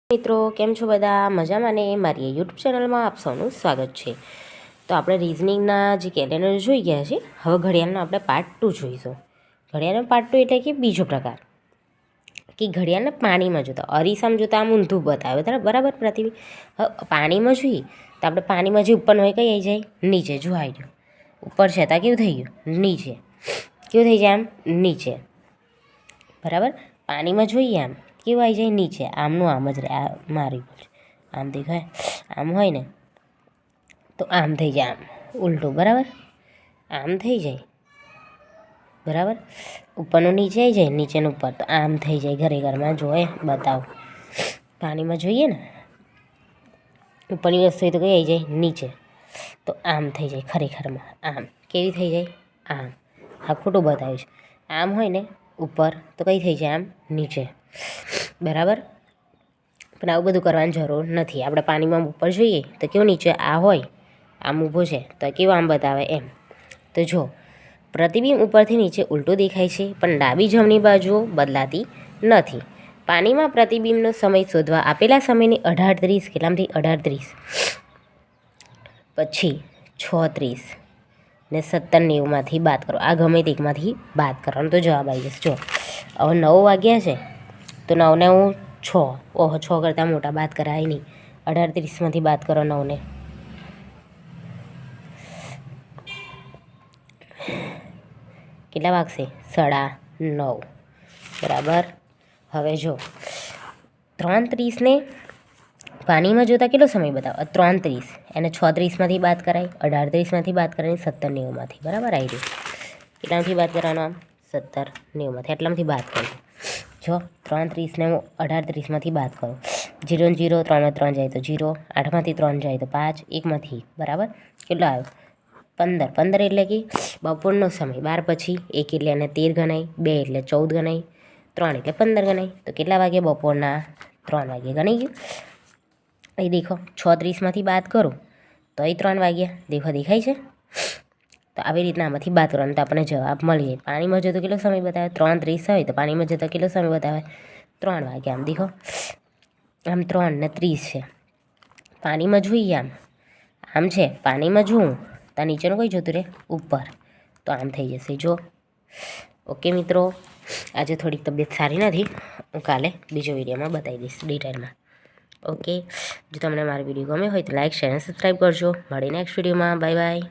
મિત્રો કેમ છો બધા મજામાં ને મારી યુટ્યુબ ચેનલમાં આપ સૌનું સ્વાગત છે। તો આપણે રિઝનિંગના જે કેલેન્ડર જોઈ ગયા છે, હવે ઘડિયાળનો આપણે પાર્ટ 2 જોઈશું। ઘડિયાળનો પાર્ટ 2 એટલે કે બીજો પ્રકાર કે ઘડિયાળને પાણીમાં જોતા, અરીસામાં જોતા આમ ઊંધું બતાવે બરાબર પ્રતિબિંબ। હવે પાણીમાં જોઈએ તો આપણે પાણીમાં જે ઉપર હોય કઈ આવી જાય નીચે, જો આવી ગયું ઉપર છે ત્યાં કેવું થઈ ગયું નીચે, કેવું થઈ જાય આમ નીચે બરાબર। પાણીમાં જોઈએ આમ કેવું આવી જાય નીચે, આમનું આમ જ રહે, આ મારી આમ દેખાય આમ હોય ને તો આમ થઈ જાય, આમ ઉલટું બરાબર આમ થઈ જાય બરાબર। ઉપરનું નીચે આવી જાય, નીચેનું ઉપર તો આમ થઈ જાય। ઘરમાં જોઈએ બતાવો, પાણીમાં જોઈએ ને ઉપરની વસ્તુ હોય તો કઈ આવી જાય નીચે, તો આમ થઈ જાય ખરેખરમાં આમ કેવી થઈ જાય આમ। હા ખોટું બતાવ્યું છે, આમ હોય ને ઉપર તો કઈ થઈ જાય આમ નીચે બરાબર। પણ આવું બધું કરવાની જરૂર નથી। આપણે પાણીમાં ઉપર જોઈએ તો કેવું નીચે આ હોય, આમ ઊભો છે તો કેવું આમ બતાવે એમ। તો જો પ્રતિબિંબ ઉપરથી નીચે ઉલટું દેખાય છે, પણ ડાબી જમણી બાજુઓ બદલાતી નથી। પાણીમાં પ્રતિબિંબનો સમય શોધવા આપેલા સમયની 18:30 કેટલામથી 18:30 પછી 6:30 ને 17:90માંથી બાદ કરો। આ ગમે તે એકમાંથી બાદ કરવાનું તો જવાબ આવી જશે। જો હવે 9 વાગ્યા છે તો 9 ને હું 6, ઓહો 6 કરતાં મોટા બાદ કરાય નહીં। 18:30માંથી બાદ કરો 9ને, કેટલા વાગશે 9:30 બરાબર। હવે જો 3:30ને પાણીમાં જોતાં કેટલો સમય બતાવો 3:30, એને 6:30માંથી બાદ કરાય, 18:30માંથી બાદ કરાય, 17:90માંથી બરાબર આવી રહ્યું। કેટલામાંથી બાદ કરવાનો આમ 17:90માંથી, આટલામાંથી બાદ કરો। જો 3:30ને હું 18:30માંથી બાદ કરું, 0 ને 0 3 3 જાય તો 0, 8માંથી 3 જાય તો 5, 1માંથી 1 બરાબર। કેટલો આવ્યો 15, 15 એટલે કે બપોરનો સમય। 12 પછી 1 એટલે એને 13 ગણાય, 2 એટલે 14 ગણાય, 3 એટલે 15 ગણાય। તો કેટલા વાગે બપોરના 3 વાગે ગણાઈ ગયું। અહીં દેખો 6:30માંથી બાદ કરું તો અહીં 3 વાગ્યા, દેખાય છે। તો આવી રીતના આમાંથી બાદ કરવાનું તો આપણને જવાબ મળી જાય। પાણીમાં જતો કેટલો સમય બતાવે 3:30 હોય તો પાણીમાં જતો કેટલો સમય બતાવે 3 વાગ્યા। આમ દેખો આમ 3 ને 30 છે, પાણીમાં જોઈએ આમ છે, પાણીમાં જોઉં તો નીચેનું કઈ જતું રહે ઉપર, તો આમ થઈ જશે। જો ઓકે મિત્રો, આજે થોડીક તબિયત સારી નથી, હું કાલે બીજો વિડીયોમાં બતાવી દઈશ ડિટેલમાં। ઓકે, જો તમને મારો વિડીયો ગમે હોય તો લાઈક શેર અને સબસ્ક્રાઈબ કરજો। મળીને નેક્સ્ટ વિડીયોમાં, બાય બાય।